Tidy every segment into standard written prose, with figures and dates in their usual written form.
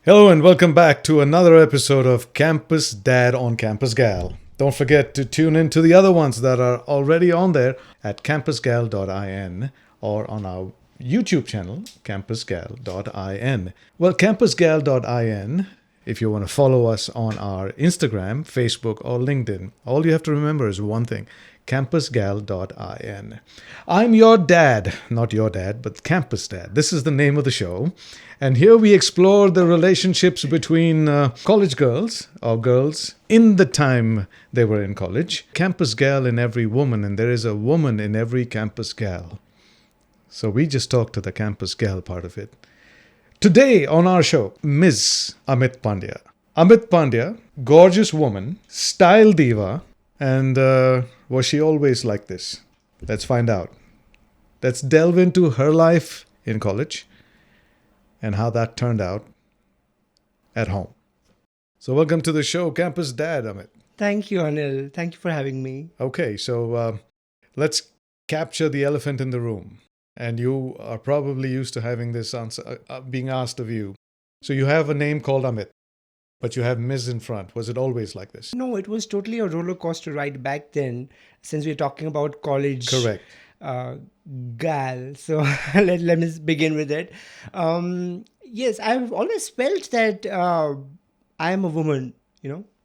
Hello and welcome back to another episode of Campus Dad on CampusGal. Don't forget to tune in to the other ones that are already on there at campusgal.in or on our YouTube channel, campusgal.in. Well, campusgal.in, if you want to follow us on our Instagram, Facebook, or LinkedIn, all you have to remember is one thing, campusgal.in. I'm your dad, not your dad, but Campus Dad. This is the name of the show. And here we explore the relationships between college girls or girls in the time they were in college. Campus gal in every woman, and there is a woman in every campus gal. So we just talked to the campus gal part of it. Today on our show, Ms. Amit Pandya. Amit Pandya, gorgeous woman, style diva, and was she always like this? Let's find out. Let's delve into her life in college and how that turned out at home. So welcome to the show, Campus Dad, Amit. Thank you, Anil. Thank you for having me. Okay, so let's capture the elephant in the room. And you are probably used to having this answer being asked of you. So you have a name called Amit, but you have Ms. in front. Was it always like this? No, it was totally a roller coaster ride back then, since we're talking about college. Correct. Gal. So let me begin with it. Yes, I've always felt that I am a woman,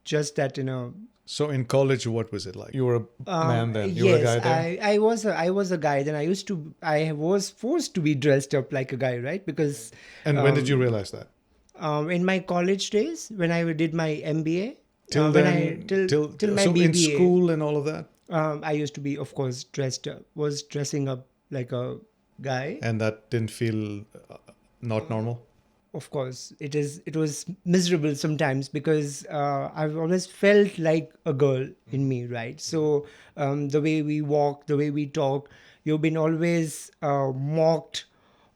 just that, So in college, what was it like? You were a man then? You were a yes, guy then? I was a guy. Then I was forced to be dressed up like a guy, right? Because And when did you realize that? in my college days, when I did my MBA, Till when then? till my so BBA. in school and all of that? I used to be, of course, was dressing up like a guy. And that didn't feel not normal? Of course, it was miserable sometimes because I've always felt like a girl in me, right? So the way we walk, the way we talk, you've been always mocked,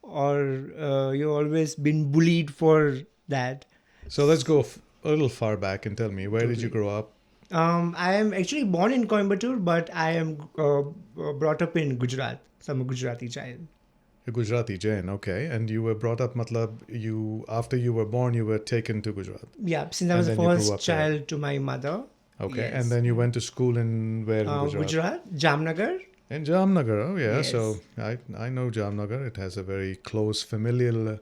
or you've always been bullied for that. So let's go a little far back and tell me, where did you grow up? I am actually born in Coimbatore, but I am brought up in Gujarat. So I'm a Gujarati child. A Gujarati Jain, okay. And you were brought up, after you were born, you were taken to Gujarat. Yeah, since I And was the then you grew first up there. child to my mother. Okay. Yes. And then you went to school in where in Gujarat? Gujarat, Jamnagar. In Jamnagar, oh yeah. Yes. So I know Jamnagar. It has a very close familial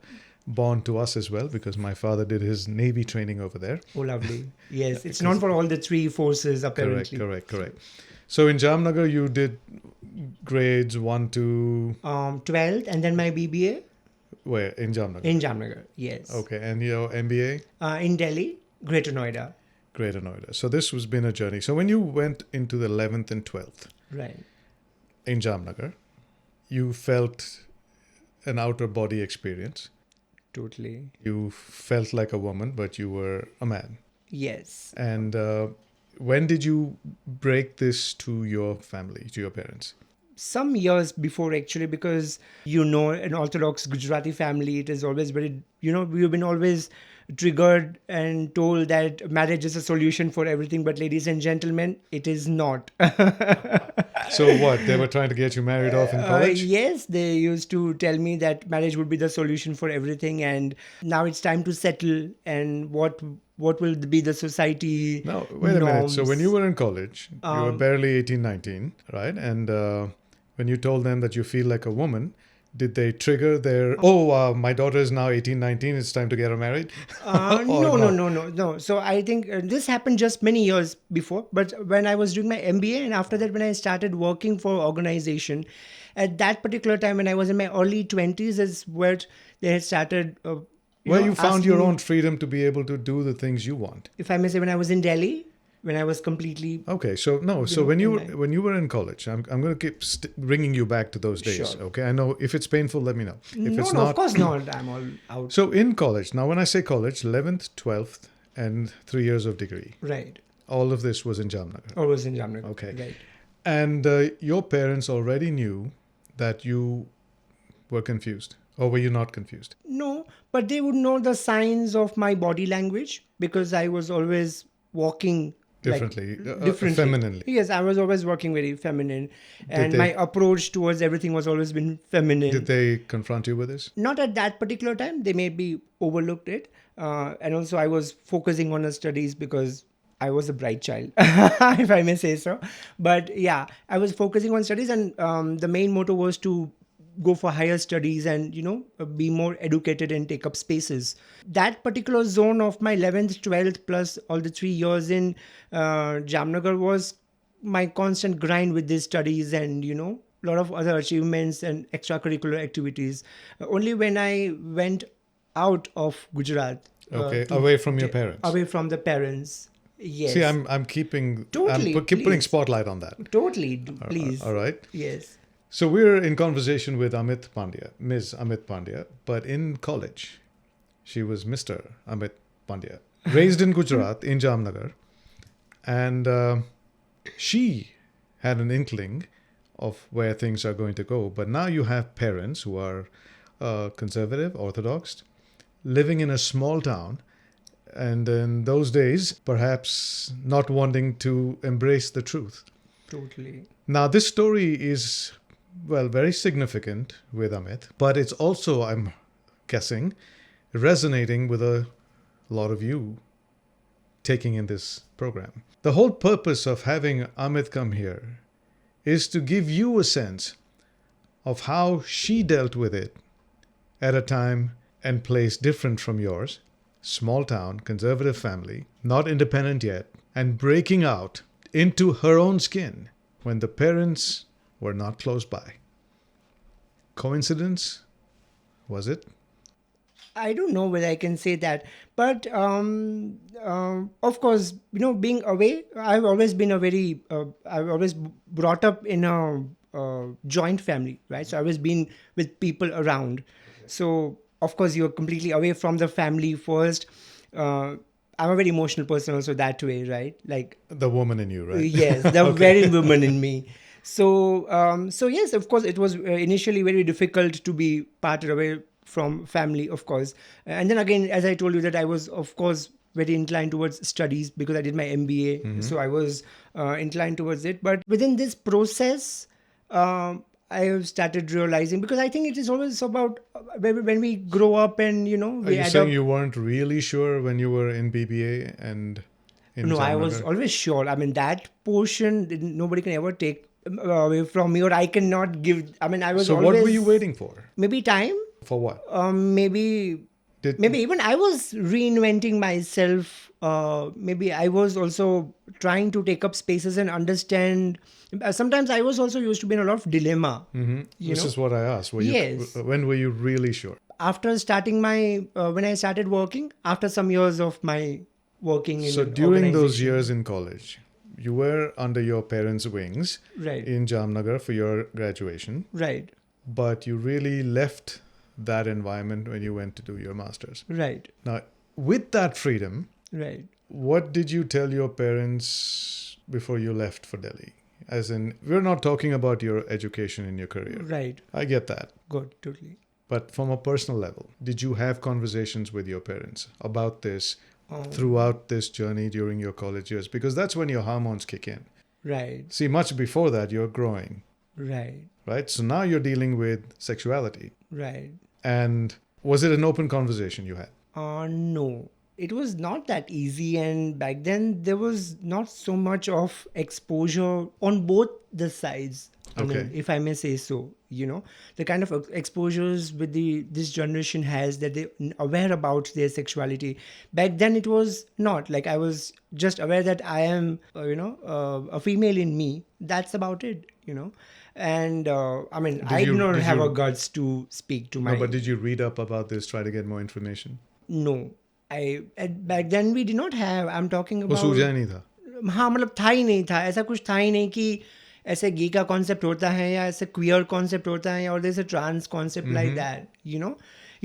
bond to us as well because my father did his Navy training over there. Oh, lovely. Yes, it's known for all the three forces, apparently. Correct. So in Jamnagar, you did grades 1 to 12th, and then my BBA where? In Jamnagar. in Jamnagar. Yes. Okay. And your MBA? In Delhi, Greater Noida. Greater Noida. So this has been a journey. So when you went into the 11th and 12th Right. in Jamnagar, you felt an outer body experience. Totally. You felt like a woman, but you were a man. Yes. And when did you break this to your family, to your parents? Some years before, actually, because an Orthodox Gujarati family, it is always very, we've been always triggered and told that marriage is a solution for everything, but ladies and gentlemen, it is not. So what? They were trying to get you married off in college? Yes, they used to tell me that marriage would be the solution for everything, and now it's time to settle. And what will be the society? No, wait a minute. So norms? when you were in college, you were barely 18, 19, right? And when you told them that you feel like a woman, did they trigger their, my daughter is now 18, 19, it's time to get her married? No. So I think this happened just many years before. But when I was doing my MBA, and after that, when I started working for organization, at that particular time, when I was in my early 20s, is where they had started. Where you found your asking- own freedom to be able to do the things you want. If I may say, when I was in Delhi, when I was completely. Okay, so no, so know, when you and when you were in college, I'm going to keep bringing you back to those days. Sure. Okay, I know if it's painful, let me know. If it's No, not, of course not. I'm all out. So in college, now when I say college, 11th, 12th, and 3 years of degree, Right. all of this was in Jamnagar. Always in Jamnagar. Okay. Right. And your parents already knew that you were confused, or were you not confused? No, but they would know the signs of my body language because I was always walking differently, differently. femininely. Yes, I was always working very feminine, and they- my approach towards everything was always been feminine. Did they confront you with this? Not at that particular time. They maybe overlooked it, and also I was focusing on the studies because I was a bright child, if I may say so. But yeah, I was focusing on studies, and the main motto was to go for higher studies and be more educated and take up spaces. That particular zone of my 11th, 12th plus all the 3 years in Jamnagar was my constant grind with these studies and a lot of other achievements and extracurricular activities. Only when I went out of Gujarat, Okay, away from your parents. away from the parents. Yes. See, I'm keeping Totally, keep putting please. spotlight on that. Totally, please. All right. Yes. So we're in conversation with Amit Pandya, Ms. Amit Pandya, but in college, she was Mr. Amit Pandya, raised in Gujarat, in Jamnagar, and she had an inkling of where things are going to go. But now you have parents who are conservative, orthodox, living in a small town, and in those days, perhaps not wanting to embrace the truth. Totally. Now, this story is, well, very significant with Amit, but it's also, I'm guessing, resonating with a lot of you taking in this program. The whole purpose of having Amit come here is to give you a sense of how she dealt with it at a time and place different from yours, small town, conservative family, not independent yet, and breaking out into her own skin when the parents were not close by. Coincidence? Was it? I don't know whether I can say that, but of course, being away, I've always been I've always brought up in a joint family, right? So I've always been with people around. So of course, you're completely away from the family first. I'm a very emotional person also that way, right? Like The woman in you, right? yes, the very woman in me. So yes, of course, it was initially very difficult to be parted away from family, of course. And then again, as I told you, that I was, of course, very inclined towards studies because I did my MBA. So I was inclined towards it. But within this process, I have started realizing, because I think it is always about when we grow up and, Are we you add saying up. you weren't really sure when you were in BBA and in No, I was Jamnagar? always sure. I mean, that portion nobody can ever take away from me, or I cannot give. I mean, I was So always. what were you waiting for? Maybe time. For what? Maybe Did- even I was reinventing myself. Maybe I was also trying to take up spaces and understand. Sometimes I was also used to be in a lot of dilemma. This is what I asked. Yes. When were you really sure? After starting my, when I started working, after some years of my working in So an during those organization. years in college, you were under your parents' wings Right. in Jamnagar for your graduation, Right. but you really left that environment when you went to do your master's. Right. Now, with that freedom, Right. what did you tell your parents before you left for Delhi? As in, we're not talking about your education and your career. Right. I get that. Good. Totally. But from a personal level, did you have conversations with your parents about this throughout this journey during your college years? Because that's when your hormones kick in. Right. See, much before that, you're growing, Right. right? So now you're dealing with sexuality. Right. And was it an open conversation you had? No, it was not that easy. And back then, there was not so much of exposure on both the sides. I Okay. mean, if I may say so, the kind of exposures with this generation has, that they're aware about their sexuality. Back then, it was not. Like, I was just aware that I am, a female in me. That's about it, And I mean, I do not have a guts to speak to my. No, but did you read up about this, try to get more information? No, back then we did not have. I'm talking वो about. सूझा नहीं था. हाँ, मतलब था ही नहीं था, ऐसा कुछ था ही नहीं कि ऐसे गे का concept होता है या ऐसे queer concept होता है or there's a trans concept like that, you know.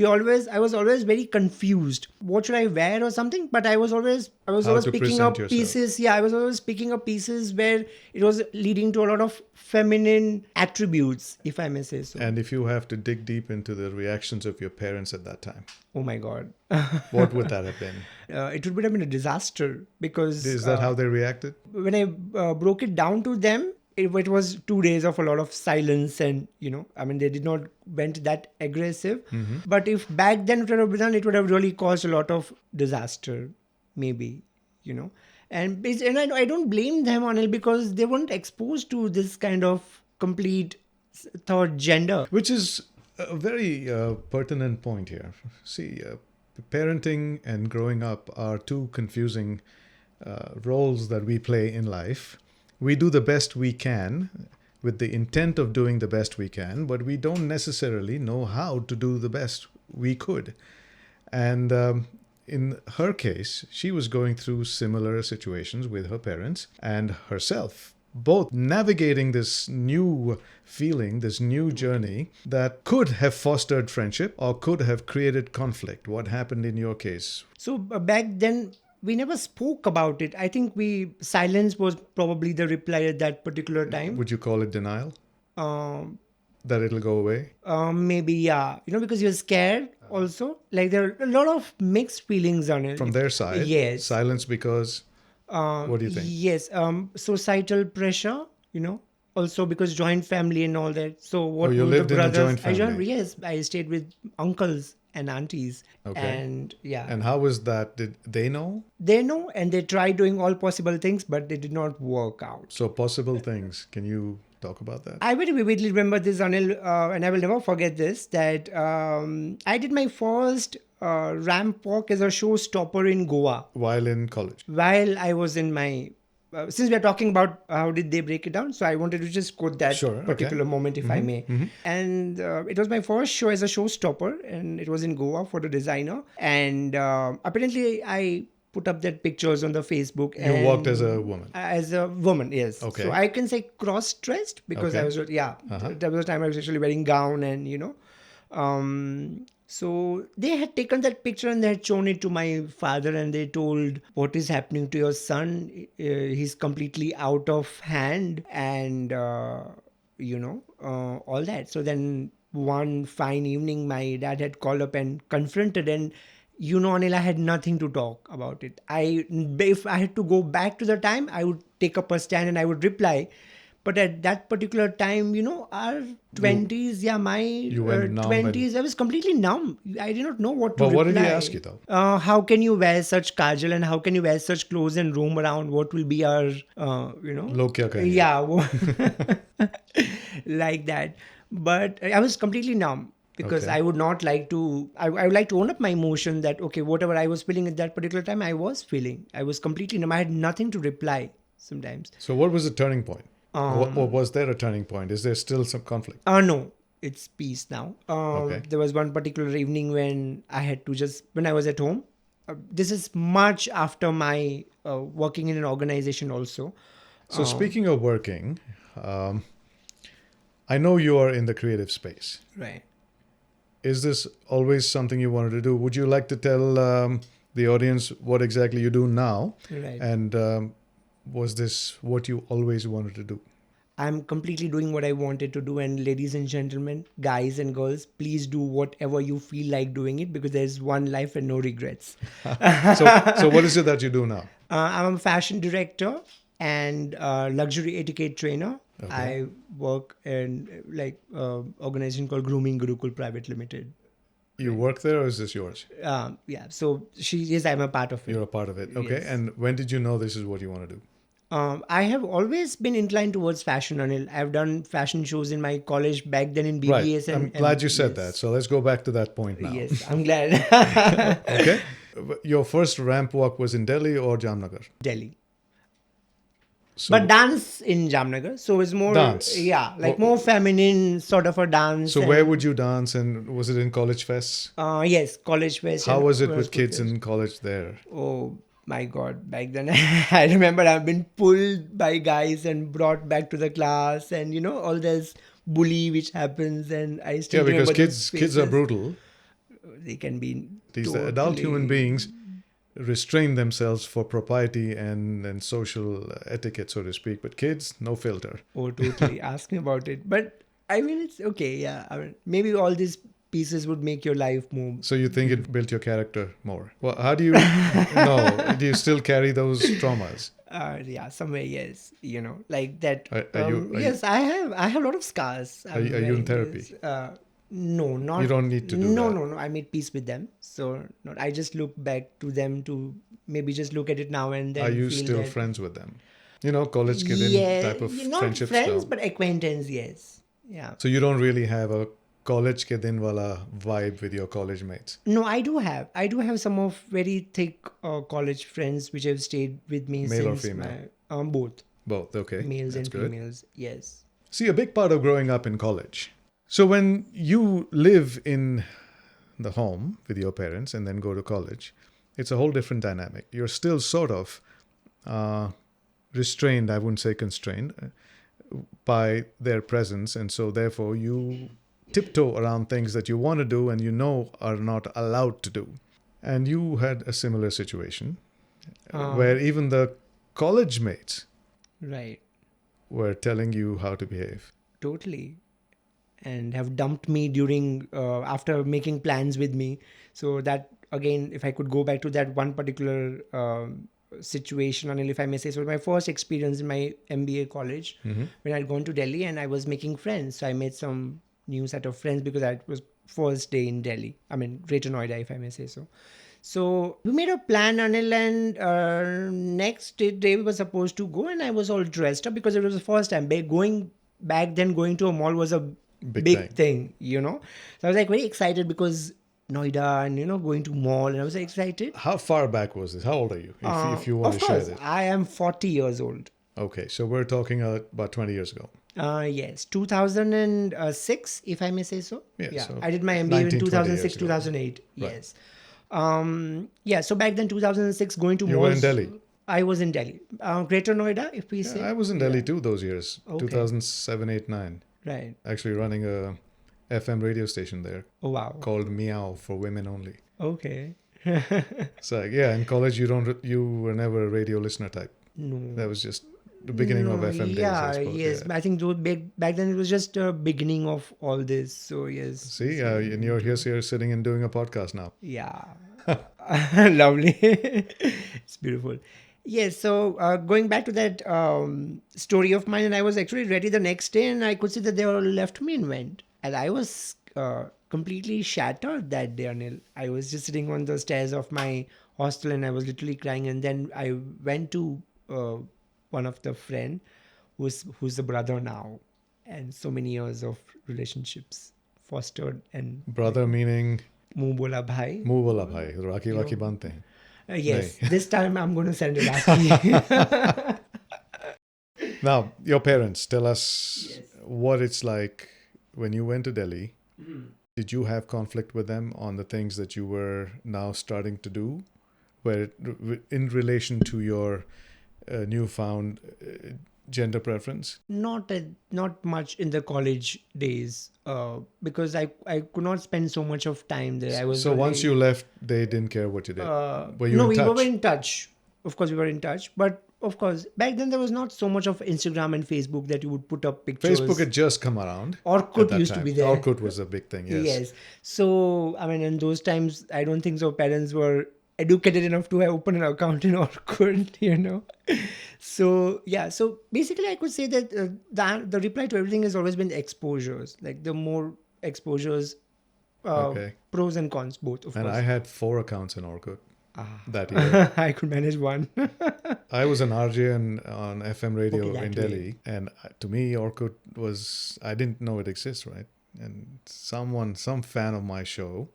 I was always very confused. What should I wear or something? But I was always How to picking present up yourself. pieces. Yeah, I was always picking up pieces where it was leading to a lot of feminine attributes, if I may say so. And if you have to dig deep into the reactions of your parents at that time, Oh my God. what would that have been? It would have been a disaster because Is that how they reacted? when I broke it down to them, it was 2 days of a lot of silence, and I mean, they did not went that aggressive. But if back then it would have been done, it would have really caused a lot of disaster, maybe, And I don't blame them, Anil, because they weren't exposed to this kind of complete third gender. Which is a very pertinent point here. See, parenting and growing up are two confusing roles that we play in life. We do the best we can with the intent of doing the best we can, but we don't necessarily know how to do the best we could. And in her case, she was going through similar situations with her parents and herself, both navigating this new feeling, this new journey that could have fostered friendship or could have created conflict. What happened in your case? So back then, we never spoke about it. I think silence was probably the reply at that particular time. Would you call it denial? Um, That it'll go away? Maybe, yeah. Because you're scared also. Like there are a lot of mixed feelings on it. From their side? Yes. Silence because... what do you think? Yes. Societal pressure, Also because joint family and all that. So what you would lived the in a brothers... joint family? Yes. I stayed with uncles and aunties. Okay. And yeah. And how was that? Did they know? They know, and they tried doing all possible things, but they did not work out. So possible things. Can you talk about that? I very vividly remember this, Anil, and I will never forget this, that I did my first ramp walk as a showstopper in Goa. While in college? While I was in my... since we are talking about how did they break it down, so I wanted to just quote that particular moment, if I may. And it was my first show as a showstopper, and it was in Goa for the designer. And apparently I put up that pictures on the Facebook. You walked as a woman? As a woman, yes. Okay. So I can say cross-dressed because I was, that was the time I was actually wearing gown and, so they had taken that picture and they had shown it to my father, and they told, what is happening to your son? He's completely out of hand, and, all that. So then one fine evening, my dad had called up and confronted, and Anil, I had nothing to talk about it. If I had to go back to the time, I would take up a stand and I would reply. But at that particular time, our 20s, my 20s, I was completely numb. I did not know what to reply. But what did he ask you though? How can you wear such kajal and how can you wear such clothes and roam around? What will be our, Log kya kahenge? Yeah, like that. But I was completely numb. Because I would not like to, I would like to own up my emotion that, okay, whatever I was feeling at that particular time, I was feeling. I was completely numb. I had nothing to reply sometimes. So what was the turning point? What was there a turning point? Is there still some conflict? No, it's peace now. Okay. There was one particular evening when I had to when I was at home. This is much after my working in an organization also. So speaking of working, I know you are in the creative space. Right. Is this always something you wanted to do? Would you like to tell the audience what exactly you do now? Right. And was this what you always wanted to do? I'm completely doing what I wanted to do. And ladies and gentlemen, guys and girls, please do whatever you feel like doing it, because there's one life and no regrets. So what is it that you do now? I'm a fashion director and luxury etiquette trainer. Okay. I work in organization called Grooming Gurukul Private Limited. You work there, or is this yours? Yeah. So I'm a part of it. You're a part of it. Okay. Yes. And when did you know this is what you want to do? I have always been inclined towards fashion, Anil. I've done fashion shows in my college back then in BBS. Right. I'm glad you said that. So let's go back to that point now. Yes, I'm glad. Okay. Your first ramp walk was in Delhi or Jamnagar? Delhi. So, but dance in Jamnagar. So it's more... Dance? Yeah, more feminine sort of a dance. So where would you dance, and was it in college fests? Yes, college fest. How was it with kids in college there? Oh, My God, back then I remember I've been pulled by guys and brought back to the class, and all this bully which happens, and I still Yeah, because remember those kids are faces. brutal. They can be These adult human totally. beings restrain themselves for propriety and social etiquette, so to speak. But kids, no filter. Oh, totally. Ask me about it. But I mean, it's okay. Yeah. I mean, maybe all these pieces would make your life more So you think beautiful. it built your character more? Well, how do you know? Do you still carry those traumas? Yeah, somewhere, yes. Like that. Are you are you Yes, I have a lot of scars I'm are you in wearing therapy? this. No, You not, don't need to do no, that. no, no. I made peace with them. So, not, I just look back to them to maybe just look at it now and Are then you feel still that, friends with them? College kid in yeah, type of not friendships friends, now. but acquaintance, yes. Yeah. So you don't really have a college kid in wala vibe with your college mates, No, I do have. I do have some of very thick college friends which have stayed with me male or since female. my both Both. Okay, males that's and good. females. Yes. See, a big part of growing up in college. So when you live in the home with your parents and then go to college, it's a whole different dynamic. You're still sort of uh, restrained, I wouldn't say constrained, by their presence. And so therefore you tiptoe around things that you want to do and are not allowed to do. And you had a similar situation where even the college mates Right. were telling you how to behave. Totally. And have dumped me during after making plans with me. So that again, if I could go back to that one particular situation, Anil, if I may say so, my first experience in my MBA college when I'd gone to Delhi and I was making friends. So I made some new set of friends because that was first day in Delhi. I mean, Greater Noida, if I may say so. So we made a plan, Anil, and next day we were supposed to go, and I was all dressed up because it was the first time. Going back then, going to a mall was a Big big thing. thing. So I was like very excited because Noida and going to mall, and I was excited. How far back was this? How old are you? If you want Of to share course, this. I am 40 years old. Okay, so we're talking about 20 years ago. Yes, 2006, if I may say so. Yeah, so I did my MBA in 19, 20 years 2006, ago. 2008. Right. Yes. Yeah, so back then, 2006, going to You malls. were in Delhi. I was in Delhi. Greater Noida, if we Yeah, say. I was in Delhi too those years. Okay. 2007, 8, 9. Right. Actually running a FM radio station there Oh, wow. called Meow for women only. Okay. So yeah, in college you were never a radio listener type. No. That was just the beginning of FM days, I suppose. Yes. Yeah. I think back then it was just a beginning of all this. So, yes. See, and you're here sitting and doing a podcast now. Yeah. Lovely. It's beautiful. Yes. So going back to that story of mine, and I was actually ready the next day, and I could see that they all left me and went. And I was completely shattered that day, Anil. I was just sitting on the stairs of my hostel, and I was literally crying. And then I went to one of the friend who's the brother now, and so many years of relationships fostered and Brother meaning मुंह बोला भाई. मुंह बोला भाई राखी वाकी बांधते हैं. Yes, this time I'm going to send it Rakhi. Now, your parents, tell us what it's like when you went to Delhi. Did you have conflict with them on the things that you were now starting to do, in relation to your newfound gender preference? Not much in the college days because I could not spend so much of time there. I was So once you left, they didn't care what you did. Were you in we touch? were in touch. Of course, we were in touch, but of course, back then there was not so much of Instagram and Facebook that you would put up pictures. Facebook had just come around. Orkut at that used to time. be there. Orkut was a big thing, yes. So, I mean, in those times, I don't think so. Parents were educated enough to open an account in Orkut. So, yeah. So, basically, I could say that the reply to everything has always been exposures. Like, the more exposures, Okay. pros and cons, both, of And course. I had 4 accounts in Orkut that year. I could manage one. I was an RJ on FM radio Okay, that in way. Delhi, and to me, Orkut was, I didn't know it exists, right? And some fan of my show,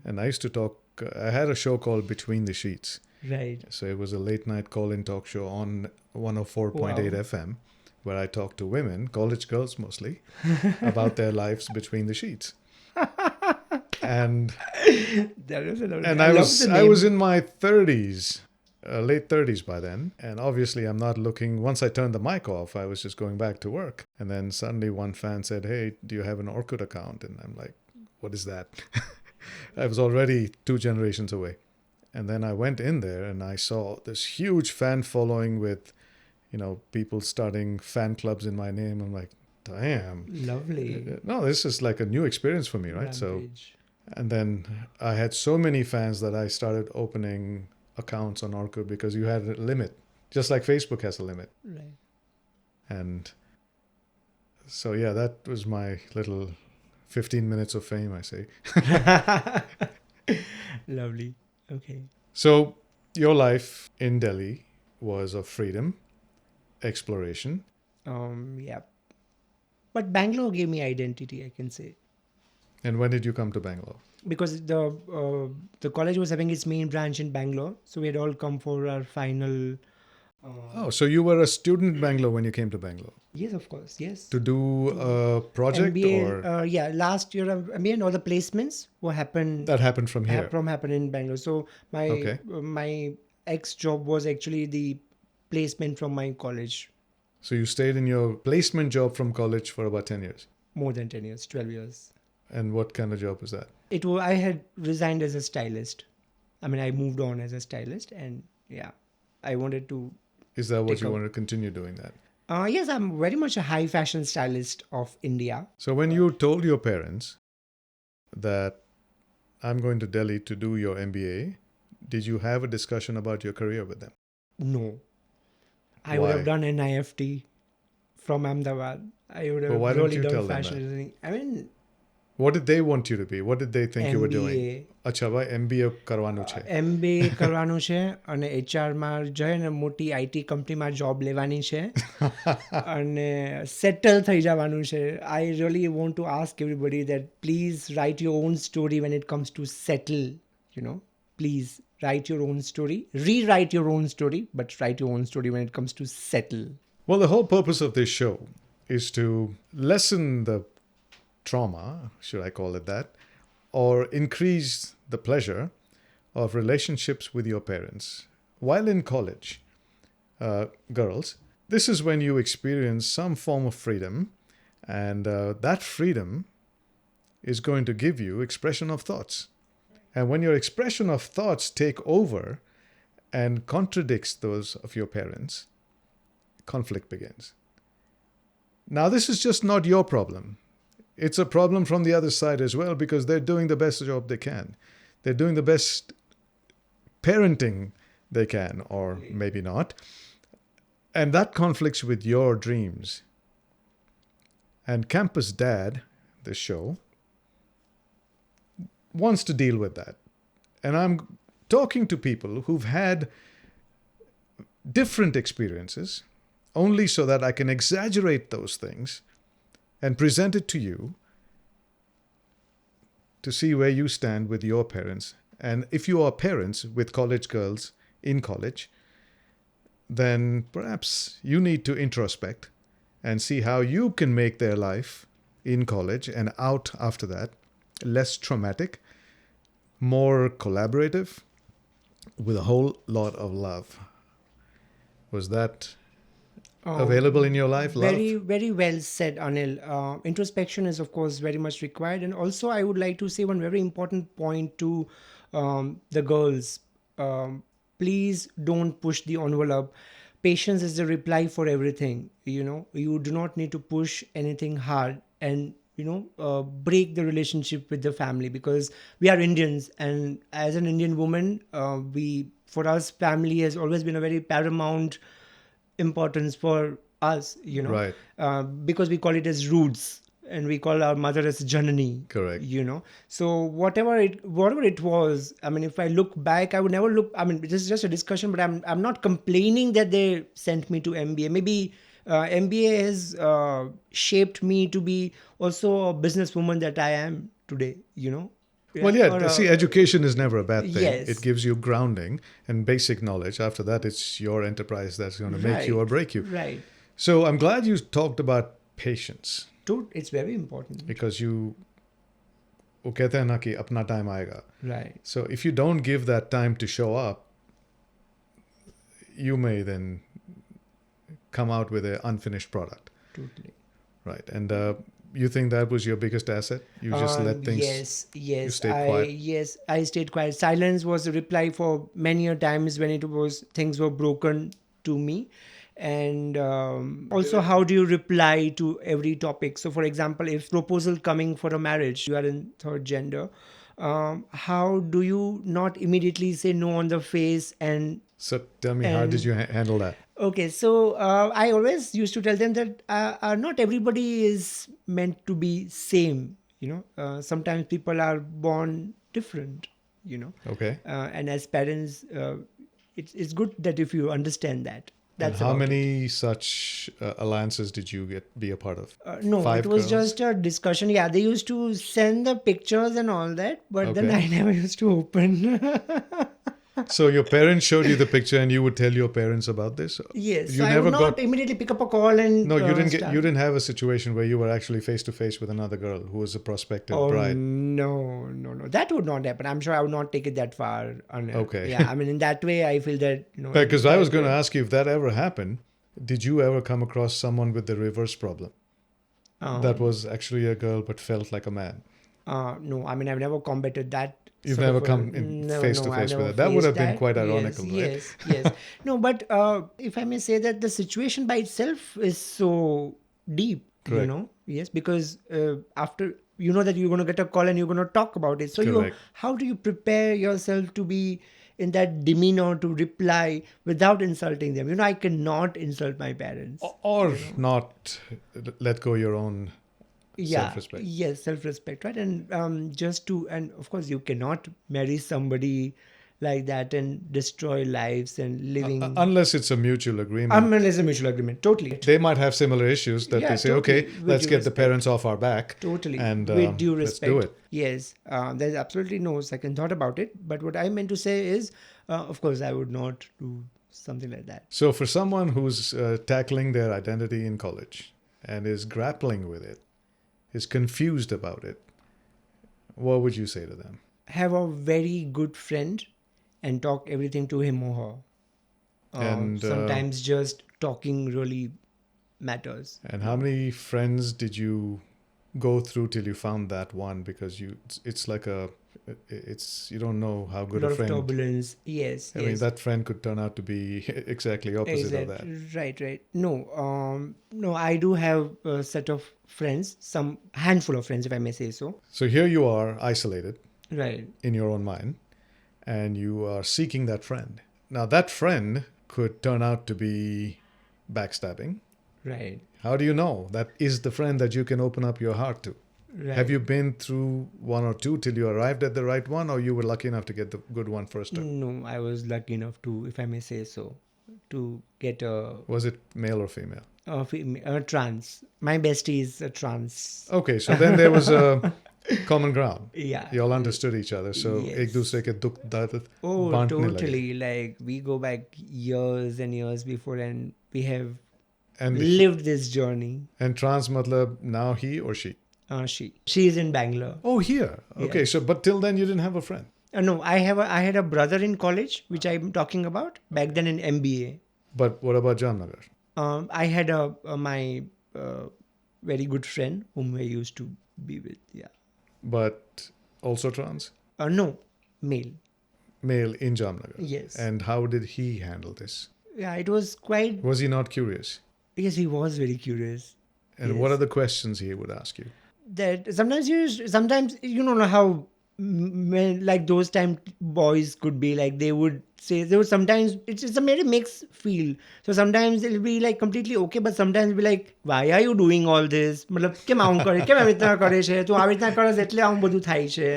and I used to talk, I had a show called Between the Sheets. Right. So it was a late night call-in talk show on 104.8 Wow. FM, where I talked to women, college girls mostly, about their lives between the sheets. And That was a lot. I was in my 30s late 30s by then. And obviously, I'm not looking. Once I turned the mic off, I was just going back to work. And then suddenly one fan said, "Hey, do you have an Orkut account?" And I'm like, "What is that?" I was already 2 generations away. And then I went in there and I saw this huge fan following with, people starting fan clubs in my name. I'm like, damn. Lovely. No, this is like a new experience for me, right? Rampage. And then I had so many fans that I started opening accounts on Orkut because you had a limit, just like Facebook has a limit. Right. And so, yeah, that was my little 15 minutes of fame, I say. Lovely. Okay. So, your life in Delhi was of freedom, exploration. Yeah. But Bangalore gave me identity, I can say. And when did you come to Bangalore? Because the college was having its main branch in Bangalore. So we had all come for our final. Oh, so you were a student in Bangalore when you came to Bangalore Yes, of course. Yes. to do a project, MBA, or yeah, last year MBA and all the placements what happened that happened from here? happened in Bangalore. So Okay. my ex job was actually the placement from my college. So you stayed in your placement job from college for about 10 years. More than 10 years, 12 years. And what kind of job was that? I had resigned as a stylist. I mean, I moved on as a stylist, and yeah, I wanted to. Is that what Take you up. want to continue doing that? Yes, I'm very much a high fashion stylist of India. So when you told your parents that I'm going to Delhi to do your MBA, did you have a discussion about your career with them? No, I would Why? have done an IFT from Ahmedabad. I would have But why don't really you done tell them fashion that? designing. I mean, What did they want you to be? What did they think you were doing? MBA. અચ્છા ભાઈ MBA કરવાનું છે. MBA કરવાનું છે અને એચઆરમાં જોઈએ ને મોટી આઈટી કંપનીમાં જોબ લેવાની છે અને સેટલ થઈ જવાનું છે. I really want to ask everybody that please write your own story when it comes to settle, please write your own story, rewrite your own story, but write your own story when it comes to settle. Well, the whole purpose of this show is to lessen the trauma, should I call it that, or increase the pleasure of relationships with your parents. While in college, girls, this is when you experience some form of freedom, and that freedom is going to give you expression of thoughts. And when your expression of thoughts take over and contradicts those of your parents, conflict begins. Now, this is just not your problem. It's a problem from the other side as well, because they're doing the best job they can. They're doing the best parenting they can, or maybe not. And that conflicts with your dreams. And Campus Dad, this show, wants to deal with that. And I'm talking to people who've had different experiences only so that I can exaggerate those things and present it to you to see where you stand with your parents. And if you are parents with college girls in college, then perhaps you need to introspect and see how you can make their life in college and out after that less traumatic, more collaborative, with a whole lot of love. Was that available in your life? Love? Very, very well said, Anil. Introspection is, of course, very much required. And also, I would like to say one very important point to the girls. Please don't push the envelope. Patience is the reply for everything. You do not need to push anything hard and, break the relationship with the family, because we are Indians. And as an Indian woman, for us, family has always been a very paramount importance for us, Right. because we call it as roots, and we call our mother as Janani. Correct. So whatever it was, I mean, if I look back, I would never look. I mean, this is just a discussion, but I'm not complaining that they sent me to MBA. Maybe MBA has shaped me to be also a businesswoman that I am today. Well, yeah, Or see, education is never a bad thing. Yes. It gives you grounding and basic knowledge. After that, it's your enterprise that's going to make you or break you. Right. So I'm glad you talked about patience, Dude, it's very important. because वो कहते हैं ना कि अपना time आएगा. Right. So if you don't give that time to show up, you may then come out with an unfinished product. Totally. Right. And you think that was your biggest asset? You just let things... Yes, You yes. stayed quiet? Yes, I stayed quiet. Silence was a reply for many a times when it was things were broken to me. And also, how do you reply to every topic? So, for example, if proposal coming for a marriage, you are in third gender. How do you not immediately say no on the face and So tell me, how did you handle that? okay, so I always used to tell them that not everybody is meant to be same. Sometimes people are born different. Okay. And as parents, it's good that if you understand that. And That's how about it. many such alliances did you be a part of? No, 5 it was girls? just a discussion. Yeah, they used to send the pictures and all that, but then Okay. I never used to open. So your parents showed you the picture, and you would tell your parents about this? Yes, so You I would never not got... immediately pick up a call and No, you didn't start. you didn't have a situation where you were actually face to face with another girl who was a prospective Oh bride. no, no, no! That would not happen. I'm sure I would not take it that far. Okay. Yeah, I mean, in that way, I feel that Because I was that going to way- ask you, if that ever happened, did you ever come across someone with the reverse problem? That was actually a girl but felt like a man. No, I mean, I've never combated that. You've sort never of a- come in no, face no, to I've face with never it. That would have faced been quite Yes, ironical, right? yes, yes. No, but if I may say that the situation by itself is so deep, Correct. Yes, because after you know that you're going to get a call and you're going to talk about it. So Correct. how do you prepare yourself to be in that demeanor to reply without insulting them? I cannot insult my parents. Or not let go your own Yeah, self-respect. yes, self-respect, right? And and of course you cannot marry somebody like that and destroy lives and living Unless it's a mutual agreement. unless a mutual agreement. Totally. They might have similar issues that Yeah, they say, totally. okay, With let's due get the respect. parents off our back. Totally. And with due let's respect. do it. Yes. There's absolutely no second thought about it. But what I meant to say is, of course, I would not do something like that. So for someone who's tackling their identity in college and is grappling with it, is confused about it, what would you say to them? Have a very good friend and talk everything to him or her. And Sometimes just talking really matters. And how many friends did you go through till you found that one? Because it's like you don't know how good A lot a friend. of turbulence. Yes. I yes. mean, that friend could turn out to be exactly opposite of that. Right. No, I do have a set of friends, some handful of friends, if I may say so. So here you are, isolated Right. in your own mind, and you are seeking that friend. Now, that friend could turn out to be backstabbing. Right. How do you know that is the friend that you can open up your heart to? Right. Have you been through one or two till you arrived at the right one, or you were lucky enough to get the good one first time? No, I was lucky enough to, if I may say so, to get a Was it male or female? trans. My bestie is a trans. Okay, so then there was a common ground. Yeah. You all understood each other. So Yes. ek dusre ke dukh dard Oh, baantne lage. totally. Like we go back years and years before, and we have And lived this journey. and trans matlab now he or she? She is in Bangalore. Oh, here. Okay, so but till then you didn't have a friend. No, I had a brother in college, which I'm talking about back then in MBA. But what about Jamnagar? I had my very good friend whom I used to be with. Yeah. But also trans? No, male. Male in Jamnagar. Yes. And how did he handle this? Yeah, it was quite. Was he not curious? Yes, he was very curious. And what are the questions he would ask you? That sometimes you don't know how like those time boys could be like. They would say there was sometimes it's a very mixed feel. So sometimes it'll be like completely okay, but sometimes it'll be like, why are you doing all this? मतलब કેમ આવું કરે કેમ આવી રીતના કરે છે તું આવી રીતના કરસ એટલે આવું બધું થાય છે.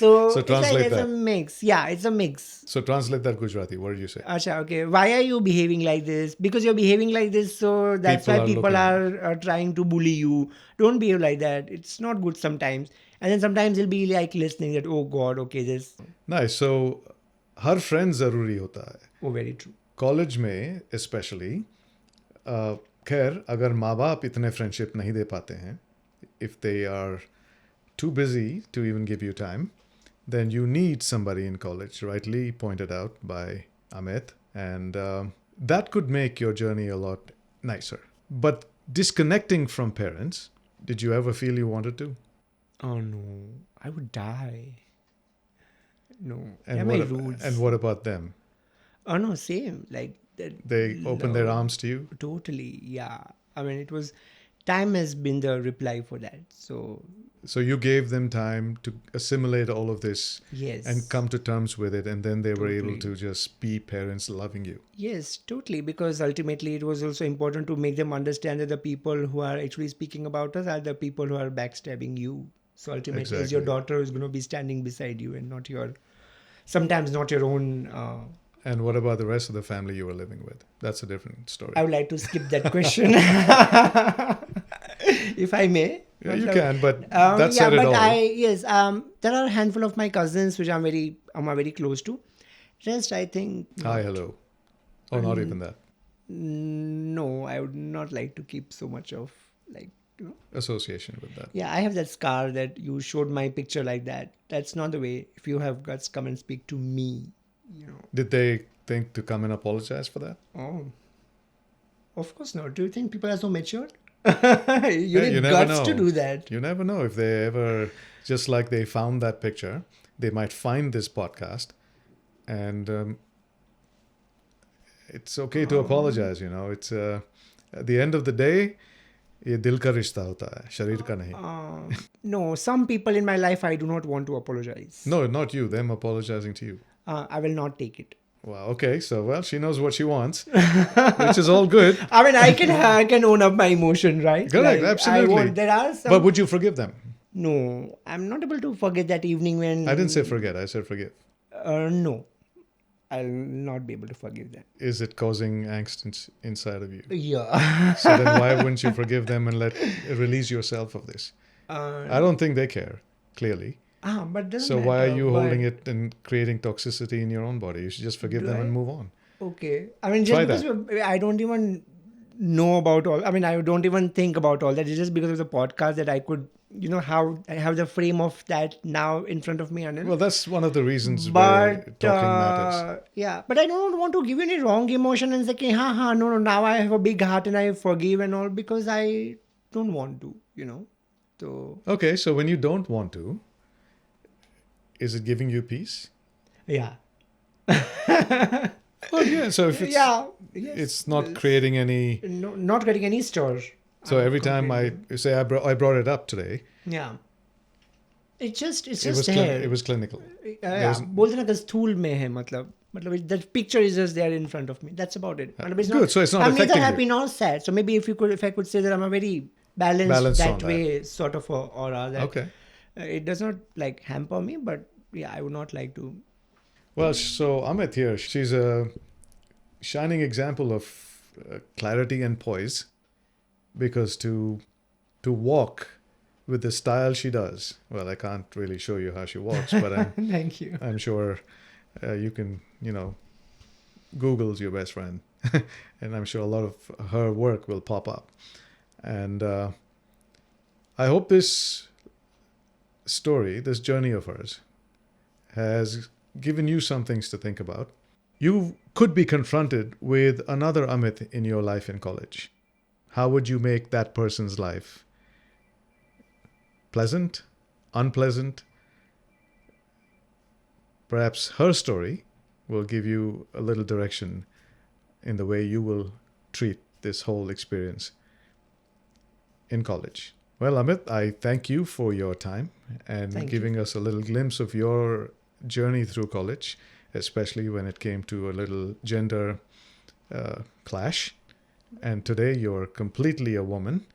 So it's translate it's a that. mix. Yeah, it's a mix. So translate that Gujarati. What did you say? Acha, okay. Why are you behaving like this? Because you're behaving like this, so that's People why are people looking. are trying to bully you. Don't behave like that. It's not good sometimes. And then sometimes it'll be like listening that, oh God, okay, this. Nice. So her friend जरूरी होता है. Oh, very true. College में especially खैर अगर माँ बाप इतने friendship नहीं दे पाते हैं, if they are too busy to even give you time, then you need somebody in college, rightly pointed out by Amit, And that could make your journey a lot nicer. But disconnecting from parents, did you ever feel you wanted to? Oh no, I would die. No, And they're my roots. and what about them? Oh no, same. Like that. They opened their arms to you? Totally, yeah. I mean, it was. Time has been the reply for that. So So you gave them time to assimilate all of this yes, and come to terms with it, and then they were able Totally. to just be parents loving you. yes, totally. Because ultimately, it was also important to make them understand that the people who are actually speaking about us are the people who are backstabbing you. So ultimately, it's your Exactly. daughter who's going to be standing beside you, and not your, sometimes not your own. And what about the rest of the family you were living with? That's a different story. I would like to skip that question, if I may. Yeah, you can, but that Yeah, said it but all. there are a handful of my cousins which I'm very close to. Rest, I think, Hi, hello. Oh, not even that. no, I would not like to keep so much of like, Association with that. yeah, I have that scar that you showed my picture like that. That's not the way. If you have guts, come and speak to me. Did they think to come and apologize for that? Oh, of course not. Do you think people are so mature? Hey, You need you never guts to know. do that. You never know if they ever, just like they found that picture, they might find this podcast, and it's okay to apologize. It's at the end of the day, ये दिल का रिश्ता होता है, शरीर का नहीं. No, some people in my life I do not want to apologize. No, not you. Them apologizing to you. I will not take it. Wow. Okay. So, well, she knows what she wants, which is all good. I mean, I can own up my emotion, right? Correct. Like, Absolutely. there are some. But would you forgive them? No, I'm not able to forget that evening when. I didn't say forget. I said forgive. No, I'll not be able to forgive that. Is it causing angst inside of you? Yeah. So then why wouldn't you forgive them and release yourself of this? I don't think they care, clearly. But doesn't So why are matter, you but- holding it and creating toxicity in your own body? You should just forgive Do them I? and move on. Okay. I mean, Try just because I don't even know about all. I mean, I don't even think about all that. It's just because of the podcast that I could, how I have the frame of that now in front of me, Anil. Well, that's one of the reasons why But talking matters. yeah, but I don't want to give you any wrong emotion and say, okay, no, now I have a big heart and I forgive and all, because I don't want to, So Okay, so when you don't want to, is it giving you peace? yeah, Well, yeah. So if it's yeah, yes, it's not creating any. no, not getting any stir. So every time I say I brought it up today, Yeah, it's just it was there. it was clinical. Yeah, बोलते ना कि स्थूल में है मतलब that picture is just there in front of me. That's about it. मतलब it's Good, so it's not I'm neither affecting happy you. nor sad. So maybe if I could say that I'm a very balanced Balanced on that way sort of a aura. That Okay. It does not like hamper me, but yeah, I would not like to. Well, so Amit here, she's a shining example of clarity and poise, because to walk with the style she does. Well, I can't really show you how she walks, but Thank you. I'm sure you can, Google's your best friend, and I'm sure a lot of her work will pop up. And I hope this story, this journey of hers, has given you some things to think about. You could be confronted with another Amit in your life in college. How would you make that person's life pleasant, unpleasant? Perhaps her story will give you a little direction in the way you will treat this whole experience in college. Well, Amit, I thank you for your time and Thank giving us a little glimpse of your journey through college, especially when it came to a little gender clash. And today you're completely a woman,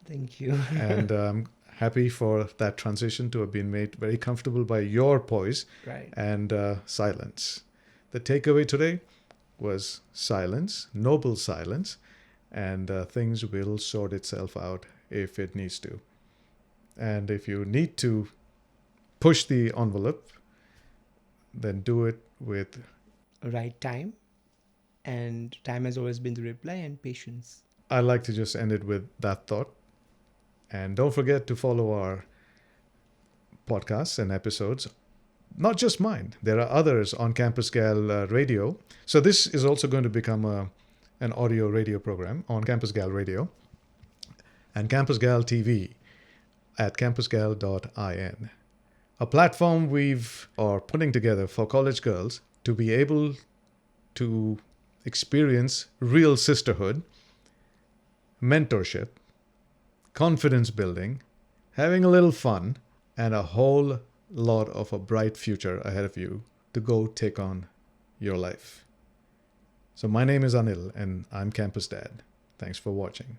Thank you. and I'm happy for that transition to have been made very comfortable by your poise Right. and silence. The takeaway today was silence, noble silence, and things will sort itself out if it needs to. And if you need to push the envelope, then do it with Right time, and time has always been the reply, and patience. I like to just end it with that thought. And don't forget to follow our podcasts and episodes not just mine. There are others on CampusGal Radio. So this is also going to become an audio radio program on CampusGal Radio and CampusGal TV at campusgal.in. A platform are putting together for college girls to be able to experience real sisterhood, mentorship, confidence building, having a little fun, and a whole lot of a bright future ahead of you to go take on your life. So my name is Anil and I'm Campus Dad. Thanks for watching.